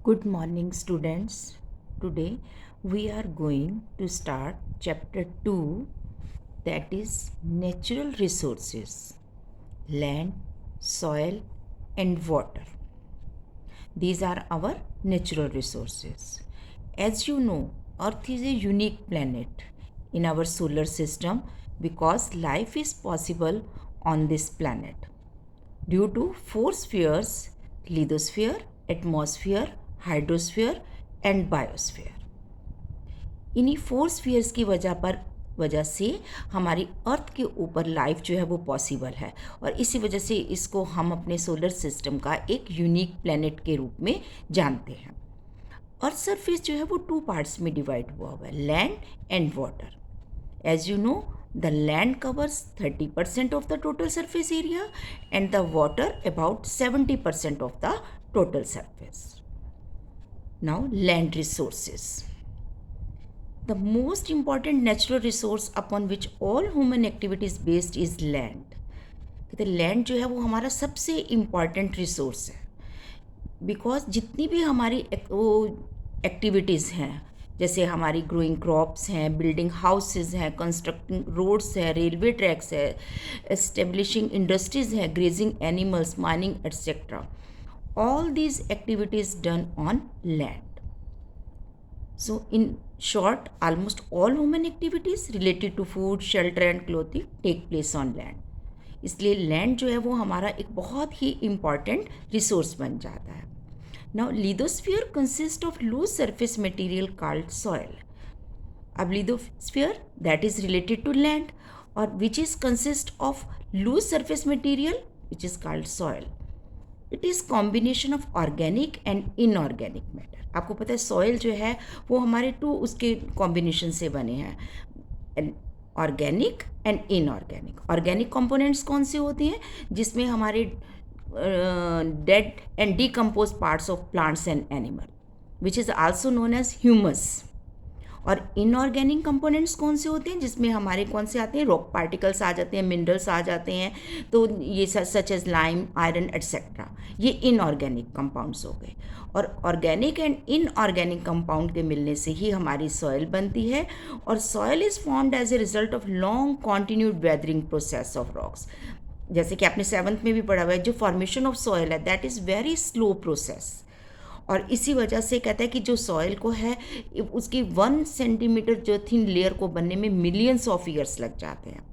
Good morning, students. Today we are going to start chapter 2, that is natural resources, land, soil, and water. These are our natural resources. As you know, Earth is a unique planet in our solar system because life is possible on this planet due to four spheres: lithosphere, atmosphere, hydrosphere and biosphere. इन्हीं four spheres की वजह से हमारी अर्थ के ऊपर life जो है वो पॉसिबल है, और इसी वजह से इसको हम अपने सोलर सिस्टम का एक यूनिक प्लैनेट के रूप में जानते हैं। अर्थ सरफेस जो है वो टू पार्ट्स में डिवाइड हुआ है, land and water. As you know, the land covers 30% of the total surface area and the water about 70% of the total surface. Now, land resources. The most important natural resource upon which all human activity is based is land. कहते land जो है वो हमारा सबसे important resource है, because जितनी भी हमारी वो एक्टिविटीज़ हैं, जैसे हमारी ग्रोइंग क्रॉप्स हैं, बिल्डिंग हाउसेस हैं, कंस्ट्रक्टिंग रोड्स हैं, रेलवे ट्रैक्स है, एस्टेब्लिशिंग इंडस्ट्रीज़ हैं, grazing animals, mining etcetera, all these activities done on land. So in short, almost all human activities related to food, shelter and clothing take place on land. इसलिए land जो है वो हमारा एक बहुत ही important resource बन जाता है। Now lithosphere consist of loose surface material called soil. अब lithosphere that is related to land, और which is consist of loose surface material which is called soil. It is combination of organic and inorganic matter. आपको पता है soil जो है वो हमारे to उसके कॉम्बिनेशन से बने हैं, organic and inorganic. Organic components कौन से होते हैं? जिसमें हमारे dead and decompose parts of plants and animal, which is also known as humus. और इनऑर्गेनिक कंपोनेंट्स कौन से होते हैं? जिसमें हमारे कौन से आते हैं? रॉक पार्टिकल्स आ जाते हैं, मिनरल्स आ जाते हैं, तो ये such as lime, iron etcetera, ये इनऑर्गेनिक कंपाउंड्स हो गए। और ऑर्गेनिक एंड इनऑर्गेनिक कंपाउंड के मिलने से ही हमारी सॉइल बनती है, और soil is formed as a result of long continued weathering process of rocks. जैसे कि आपने 7th में भी पढ़ा हुआ है, जो फॉर्मेशन ऑफ सॉइल है that is very slow process, और इसी वजह से कहता है कि जो सॉइल को है उसकी 1 सेंटीमीटर जो थिन लेयर को बनने में मिलियंस ऑफ ईयर्स लग जाते हैं।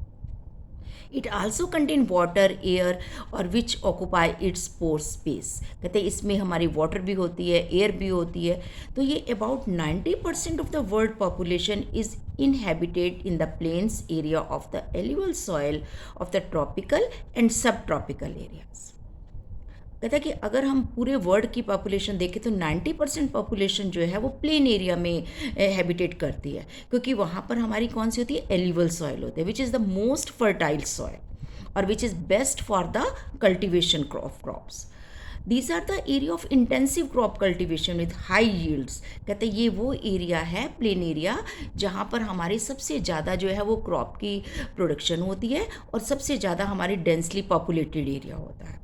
It also contain water, air और which occupy its pore space. कहते हैं इसमें हमारी वाटर भी होती है, एयर भी होती है। तो ये about 90% of the world population is inhabited in the plains area of the alluvial soil of the tropical and subtropical areas. कहता है कि अगर हम पूरे वर्ल्ड की पॉपुलेशन देखें तो 90% पॉपुलेशन जो है वो प्लेन एरिया में हैबिटेट करती है, क्योंकि वहाँ पर हमारी कौन सी होती है? एल्यूवल सॉइल होती है, which is the most fertile soil और which is best for the cultivation of crops. These are the area of intensive crop cultivation with high yields. कहते हैं ये वो एरिया है, प्लेन एरिया, जहाँ पर हमारी सबसे ज़्यादा जो है वो क्रॉप की प्रोडक्शन होती है और सबसे ज़्यादा हमारी डेंसली पॉपुलेटेड एरिया होता है।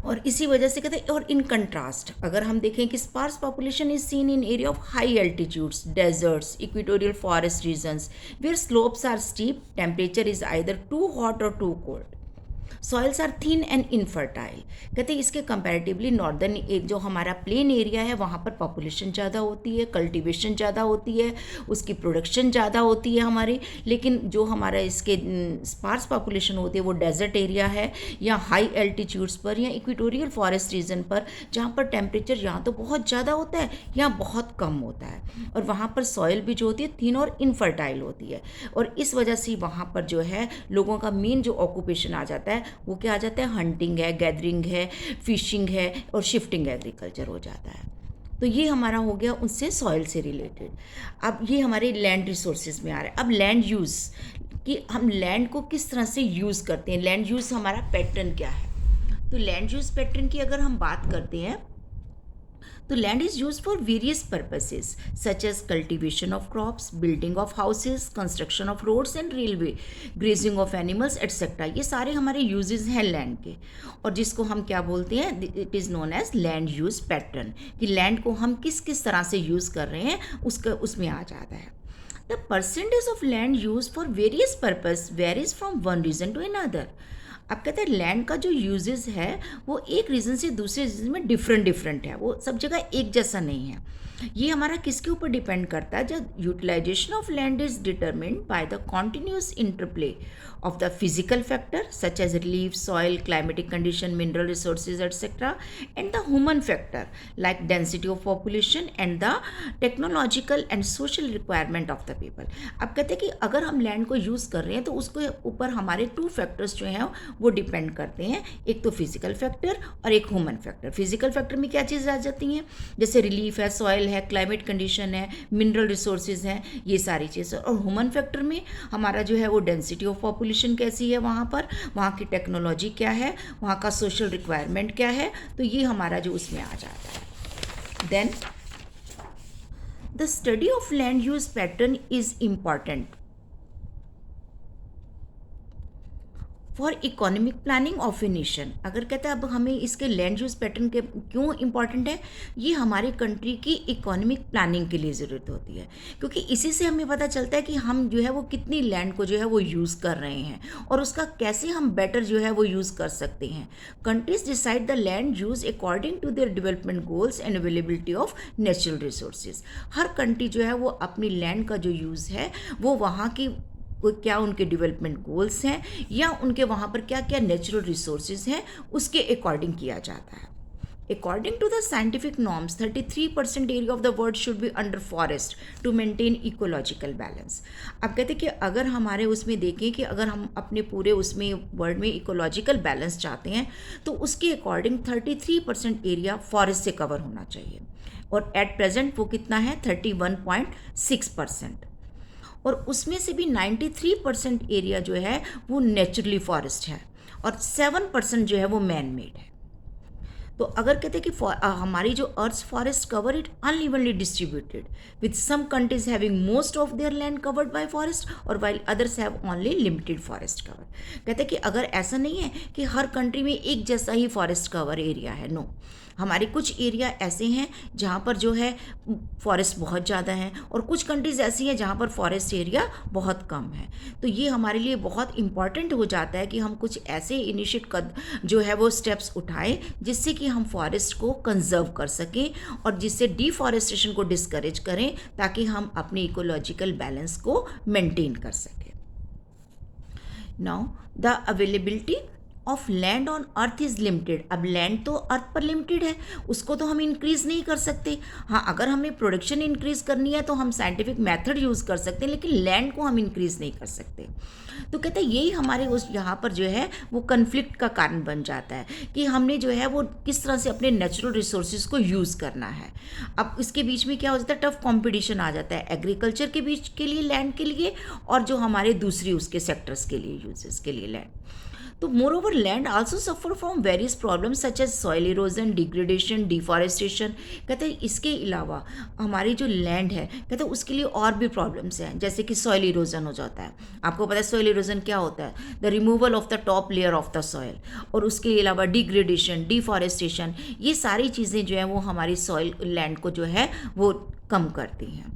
और इसी वजह से कहते हैं, और इन कंट्रास्ट अगर हम देखें कि sparse population is seen in area of high altitudes, deserts, equatorial forest regions where slopes are steep, temperature is either too hot और too cold, soils are thin and infertile. कहते हैं इसके comparatively northern जो हमारा plain area है वहाँ पर population ज़्यादा होती है, कल्टीवेशन ज़्यादा होती है, उसकी प्रोडक्शन ज़्यादा होती है हमारी। लेकिन जो हमारा इसके स्पार्स पॉपुलेशन होती है वो डेजर्ट एरिया है, या हाई एल्टीट्यूड्स पर, या इक्वेटोरियल फॉरेस्ट रीजन पर, जहाँ पर टेम्परेचर यहाँ तो बहुत ज़्यादा होता है, यहाँ बहुत कम होता है, और वहाँ पर सॉइल भी जो होती है थिन और इनफर्टाइल होती है। और इस वजह से वहाँ पर जो है लोगों का मेन जो ऑक्यूपेशन आ जाता है वो क्या आ जाता है? हंटिंग है, गैदरिंग है, फिशिंग है, और शिफ्टिंग एग्रीकल्चर हो जाता है। तो ये हमारा हो गया उससे सॉइल से रिलेटेड। अब ये हमारे लैंड रिसोर्सेज में आ रहा है। अब लैंड यूज़, कि हम लैंड को किस तरह से यूज़ करते हैं, लैंड यूज़ हमारा पैटर्न क्या है। तो लैंड यूज़ पैटर्न की अगर हम बात करते हैं तो land is use for various purposes such as cultivation of crops, building of houses, construction of roads and railway, grazing of animals etcetera. ये सारे हमारे यूजेस हैं लैंड के, और जिसको हम क्या बोलते हैं, it is known as land use pattern, कि लैंड को हम किस किस तरह से यूज़ कर रहे हैं उसमें आ जाता है। The percentage of land use for various purpose varies from one region to another. अब कहते हैं लैंड का जो यूजेस है वो एक रीजन से दूसरे रीजन में डिफरेंट है, वो सब जगह एक जैसा नहीं है। ये हमारा किसके ऊपर डिपेंड करता है, जब utilization of land is determined by the continuous interplay of the physical factor such as relief, soil, climatic condition, mineral resources, etc., and the human factor like density of population and the technological and social requirement of the people। अब कहते हैं कि अगर हम land को use कर रहे हैं तो उसके ऊपर हमारे 2 फैक्टर्स जो हैं वो डिपेंड करते हैं, एक तो फिजिकल फैक्टर और एक ह्यूमन फैक्टर। फिजिकल फैक्टर में क्या चीज़ आ जाती हैं, जैसे रिलीफ है, सॉइल है, क्लाइमेट कंडीशन है, मिनरल रिसोर्सेज हैं, ये सारी चीज़ें। और ह्यूमन फैक्टर में हमारा जो है वो डेंसिटी ऑफ पॉपुलेशन कैसी है, वहाँ पर वहाँ की टेक्नोलॉजी क्या है, वहाँ का सोशल रिक्वायरमेंट क्या है, तो ये हमारा जो उसमें आ जाता है। Then the study of land use pattern is important for economic planning of a nation. अगर कहते हैं अब हमें इसके लैंड यूज पैटर्न के क्यों इंपॉर्टेंट है, ये हमारी कंट्री की इकोनॉमिक प्लानिंग के लिए ज़रूरत होती है, क्योंकि इसी से हमें पता चलता है कि हम जो है वो कितनी लैंड को जो है वो यूज़ कर रहे हैं और उसका कैसे हम बेटर जो है वो यूज़ कर सकते हैं। Countries decide the land use according to their development goals and availability of natural resources. हर कंट्री जो है वो अपनी लैंड का जो यूज़ है वो वहाँ की क्या उनके डेवलपमेंट गोल्स हैं या उनके वहाँ पर क्या क्या नेचुरल रिसोर्सेज हैं उसके अकॉर्डिंग किया जाता है। According to the scientific norms, 33% area of the world should be under forest to maintain ecological balance। अब कहते हैं कि अगर हमारे उसमें देखें कि अगर हम अपने पूरे उसमें वर्ल्ड में इकोलॉजिकल बैलेंस चाहते हैं तो उसके अकॉर्डिंग 33% एरिया फॉरेस्ट से कवर होना चाहिए, और एट प्रेजेंट वो कितना है 31.6%, और उसमें से भी 93% एरिया जो है वो नेचुरली फॉरेस्ट है और 7% जो है वो मैन मेड है। तो अगर कहते हैं कि हमारी जो earth forest cover it unevenly distributed with some countries having most of their land covered by forest और while others have only limited forest cover. कहते हैं कि अगर ऐसा नहीं है कि हर कंट्री में एक जैसा ही फॉरेस्ट कवर एरिया है, नो, हमारे कुछ एरिया ऐसे हैं जहाँ पर जो है फॉरेस्ट बहुत ज़्यादा है और कुछ कंट्रीज़ ऐसी हैं जहाँ पर फॉरेस्ट एरिया बहुत कम है। तो ये हमारे लिए बहुत इम्पॉर्टेंट हो जाता है कि हम कुछ ऐसे इनिशिएट जो है वो स्टेप्स उठाएं जिससे कि हम फॉरेस्ट को कंजर्व कर सकें और जिससे डिफॉरेस्टेशन को डिस्करेज करें ताकि हम अपने इकोलॉजिकल बैलेंस को मेंटेन कर सकें। Now the availability of land on earth is limited. अब लैंड तो अर्थ पर लिमिटेड है, उसको तो हम इंक्रीज़ नहीं कर सकते। हाँ, अगर हमें प्रोडक्शन इंक्रीज़ करनी है तो हम साइंटिफिक मेथड यूज़ कर सकते हैं, लेकिन लैंड को हम इंक्रीज़ नहीं कर सकते। तो कहते हैं यही हमारे उस यहाँ पर जो है वो कन्फ्लिक्ट का कारण बन जाता है कि हमने जो है वो किस तरह से अपने नेचुरल रिसोर्सेज को यूज़ करना है। अब इसके बीच में क्या हो जाता है, टफ कंपटीशन आ जाता है एग्रीकल्चर के बीच के लिए लैंड के लिए और जो हमारे दूसरी उसके सेक्टर्स के लिए यूजेस के लिए लैंड। तो moreover land also suffer from various problems such as soil erosion, degradation, deforestation. कहते हैं इसके अलावा हमारी जो लैंड है कहते हैं उसके लिए और भी प्रॉब्लम्स हैं, जैसे कि सॉइल इरोजन हो जाता है। आपको पता है सॉइल इरोजन क्या होता है, the removal of the top layer of the soil. और उसके अलावा डिग्रेडेशन, डिफॉरेस्टेशन, ये सारी चीज़ें जो हैं वो हमारी सॉइल लैंड को जो है वो कम करती हैं।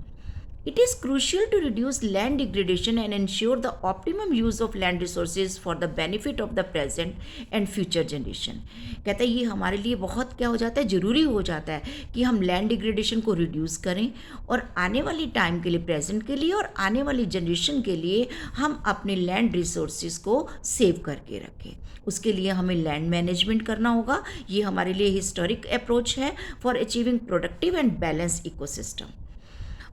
It is crucial to reduce land degradation and ensure the optimum use of land resources for the benefit of the present and future generation। कहता है ये हमारे लिए बहुत क्या हो जाता है, ज़रूरी हो जाता है कि हम लैंड डिग्रेडेशन को रिड्यूस करें और आने वाली टाइम के लिए, प्रेजेंट के लिए और आने वाली जनरेशन के लिए हम अपने लैंड रिसोर्सेज को सेव करके रखें। उसके लिए हमें लैंड मैनेजमेंट करना होगा। ये हमारे लिए हिस्टोरिक अप्रोच है for achieving productive and balance ecosystem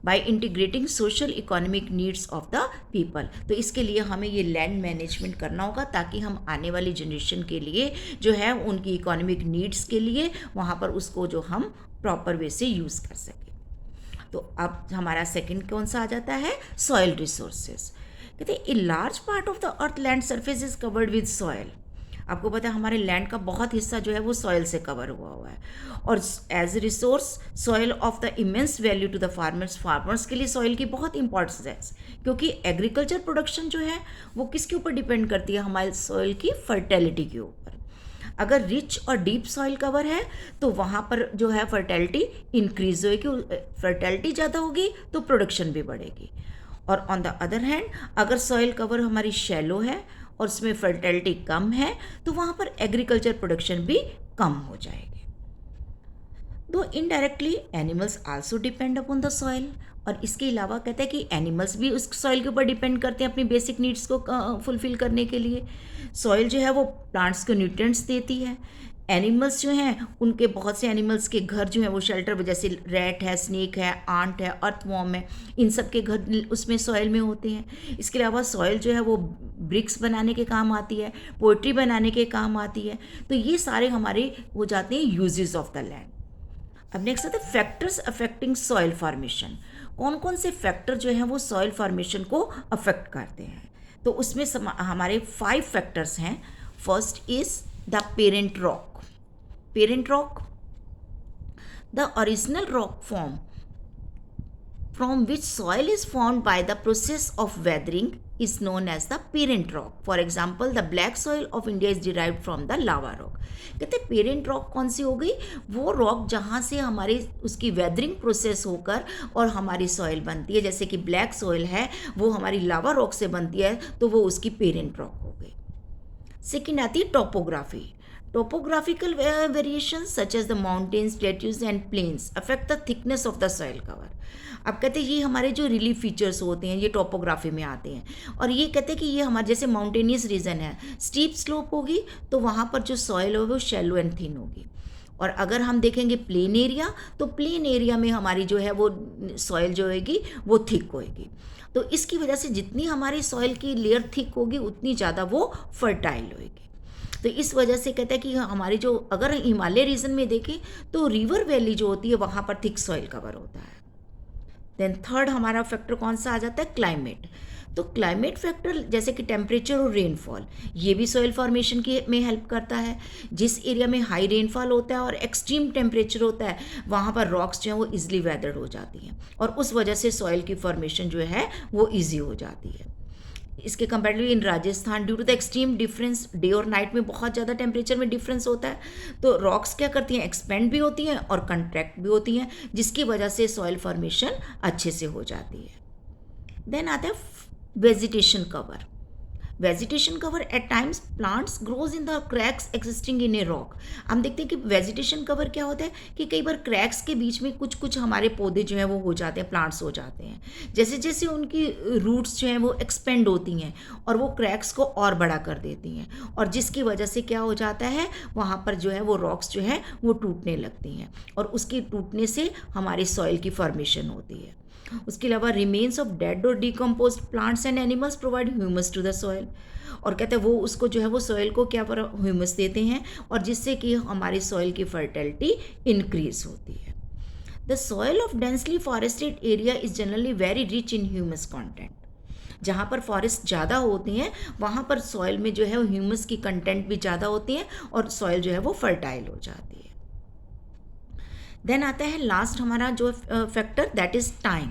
by integrating social economic needs of the people. तो इसके लिए हमें ये लैंड मैनेजमेंट करना होगा ताकि हम आने वाली जनरेशन के लिए जो है उनकी इकोनॉमिक नीड्स के लिए वहाँ पर उसको जो हम प्रॉपर वे से यूज़ कर सकें। तो अब हमारा सेकंड कौन सा आ जाता है, सॉइल रिसोर्सेज। कहते हैं a large part of the earth land surface is covered with soil. आपको पता है हमारे लैंड का बहुत हिस्सा जो है वो सॉइल से कवर हुआ हुआ है, और as a resource soil of the immense value to the farmers के लिए सॉइल की बहुत इंपॉर्टेंस है, क्योंकि एग्रीकल्चर प्रोडक्शन जो है वो किसके ऊपर डिपेंड करती है, हमारे सॉइल की फर्टेलिटी के ऊपर। अगर रिच और डीप सॉइल कवर है तो वहाँ पर जो है फर्टेलिटी इंक्रीज होगी, फर्टेलिटी ज़्यादा होगी तो प्रोडक्शन भी बढ़ेगी। और ऑन द अदर हैंड अगर सॉइल कवर हमारी शैलो है और उसमें फर्टेलिटी कम है तो वहाँ पर एग्रीकल्चर प्रोडक्शन भी कम हो जाएगी। दो indirectly animals also depend upon the soil, और इसके अलावा कहते हैं कि एनिमल्स भी उस सॉइल के ऊपर डिपेंड करते हैं अपनी बेसिक नीड्स को फुलफिल करने के लिए। सॉइल जो है वो प्लांट्स को न्यूट्रिएंट्स देती है। एनिमल्स जो हैं उनके बहुत से एनिमल्स के घर जो हैं वो शेल्टर, जैसे रैट है, स्नेक है, आंट है, अर्थवॉर्म है, इन सब के घर उसमें सॉइल में होते हैं। इसके अलावा सॉइल जो है वो ब्रिक्स बनाने के काम आती है, पोएट्री बनाने के काम आती है। तो ये सारे हमारे हो जाते हैं यूजेस ऑफ द लैंड। अब नेक्स्ट आते हैं फैक्टर्स अफेक्टिंग सॉइल फॉर्मेशन। कौन कौन से फैक्टर जो हैं वो सॉइल फॉर्मेशन को अफेक्ट करते हैं, तो उसमें हमारे 5 फैक्टर्स हैं। First is the parent rock. Parent rock, the original rock form from which soil is formed by the process of weathering is known as the parent rock. For example, the black soil of India is derived from the lava rock. कहते हैं parent rock कौन सी हो गई, वो rock जहाँ से हमारे उसकी वेदरिंग प्रोसेस होकर और हमारी सॉइल बनती है। जैसे कि ब्लैक सॉइल है वो हमारी लावा रॉक से बनती है, तो वो उसकी पेरेंट रॉक हो गई। सेकेंड आती है topography. Topographical variations such as the mountains, plateaus and plains affect the thickness of the soil cover. अब कहते हैं ये हमारे जो रिलीफ फीचर्स होते हैं ये टोपोग्राफी में आते हैं, और ये कहते हैं कि ये हमारे जैसे माउंटेनियस रीजन है, स्टीप स्लोप होगी तो वहाँ पर जो सॉइल होगी वो शैलो एंड थिन होगी। और अगर हम देखेंगे प्लेन एरिया, तो प्लेन एरिया में हमारी जो है वो सॉइल जो होगी वो थिक होएगी। तो इसकी वजह से जितनी हमारी सॉइल की लेयर थिक होगी उतनी ज़्यादा वो फर्टाइल होएगी। तो इस वजह से कहता है कि हमारी जो अगर हिमालय रीजन में देखें तो रिवर वैली जो होती है वहाँ पर थिक सॉइल कवर होता है। देन थर्ड हमारा फैक्टर कौन सा आ जाता है, क्लाइमेट। तो क्लाइमेट फैक्टर जैसे कि टेम्परेचर और रेनफॉल, ये भी सॉइल फॉर्मेशन की में हेल्प करता है। जिस एरिया में हाई रेनफॉल होता है और एक्सट्रीम टेम्परेचर होता है वहाँ पर रॉक्स जो हैं वो इजीली वेदर्ड हो जाती हैं, और उस वजह से सॉइल की फॉर्मेशन जो है वो ईजी हो जाती है। इसके comparatively in Rajasthan due to the extreme difference, day और नाइट में बहुत ज़्यादा टेम्परेचर में डिफरेंस होता है, तो रॉक्स क्या करती हैं, एक्सपेंड भी होती हैं और कंट्रैक्ट भी होती हैं, जिसकी वजह से सॉइल फॉर्मेशन अच्छे से हो जाती है। देन आता है vegetation cover. Vegetation cover at times plants grows in the cracks existing in a rock. हम देखते हैं कि वेजिटेशन कवर क्या होता है कि कई बार क्रैक्स के बीच में कुछ कुछ हमारे पौधे जो हैं वो हो जाते हैं, प्लांट्स हो जाते हैं। जैसे जैसे उनकी रूट्स जो हैं वो एक्सपेंड होती हैं और वो क्रैक्स को और बड़ा कर देती हैं, और जिसकी वजह से क्या हो जाता है वहाँ पर जो है वो रॉक्स जो है वो टूटने लगती हैं, और उसके टूटने से हमारी सॉइल की फॉर्मेशन होती है। उसके अलावा रिमेन्स ऑफ डेड और decomposed plants and animals provide humus to the soil, और कहते हैं वो उसको जो है वो सॉइल को क्या ह्यूमस देते हैं, और जिससे कि हमारी सॉइल की फर्टिलिटी इंक्रीज होती है। The soil of densely forested area is generally very rich in humus content. जहाँ पर फॉरेस्ट ज़्यादा होती हैं वहाँ पर सॉइल में जो है वो ह्यूमस की कंटेंट भी ज़्यादा होती हैं और सॉइल जो है वो फर्टाइल हो जाती है। देन आता है लास्ट हमारा जो factor, that is time.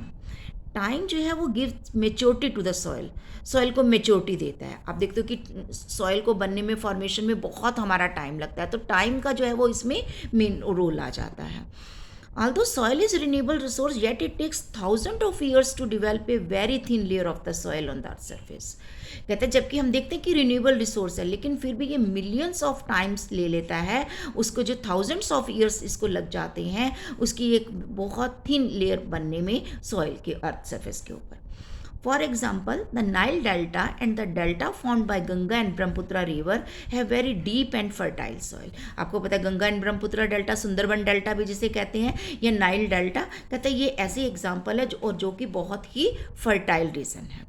Time जो है वो gives maturity to the soil, soil को मेच्योरिटी देता है। आप देखते हो कि सॉइल को बनने में, फॉर्मेशन में बहुत हमारा टाइम लगता है, तो टाइम का जो है वो इसमें मेन रोल आ जाता है। Although soil is a renewable resource, yet it takes thousands of years to develop a very thin layer of the soil on the earth's surface. कहते हैं जबकि हम देखते हैं कि रिन्यूएबल रिसोर्स है, लेकिन फिर भी ये मिलियंस ऑफ टाइम्स ले लेता है, उसको जो थाउजेंड्स ऑफ ईयर्स इसको लग जाते हैं उसकी एक बहुत थिन लेयर बनने में सॉइल के अर्थ सरफेस के ऊपर। For example, the Nile Delta and the delta formed by Ganga and Brahmaputra river have very deep and fertile soil. आपको पता है Ganga and Brahmaputra delta, Sundarban delta भी जिसे कहते हैं, या नाइल डेल्टा, कहते हैं ये ऐसी एग्जाम्पल है जो कि बहुत ही फर्टाइल रीजन है।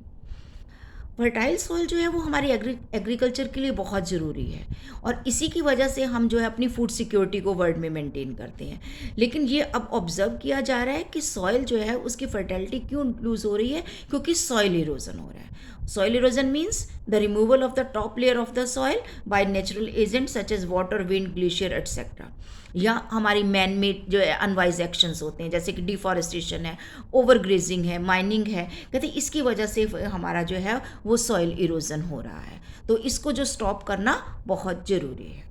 फर्टाइल सॉइल जो है वो हमारी एग्रीकल्चर के लिए बहुत ज़रूरी है, और इसी की वजह से हम जो है अपनी फूड सिक्योरिटी को वर्ल्ड में मेंटेन करते हैं। लेकिन ये अब ऑब्जर्व किया जा रहा है कि सॉइल जो है उसकी फर्टिलिटी क्यों लूज़ हो रही है, क्योंकि सॉइल इरोजन हो रहा है। Soil erosion means the removal of the top layer of the soil by natural agent such as water, wind, glacier etcetera. या हमारी मैन मेड जो है अनवाइज एक्शंस होते हैं, जैसे कि डिफॉरेस्टेशन है, ओवर ग्रेजिंग है, माइनिंग है, कहते हैं इसकी वजह से हमारा जो है वो सॉइल इरोजन हो रहा है। तो इसको जो स्टॉप करना बहुत ज़रूरी है।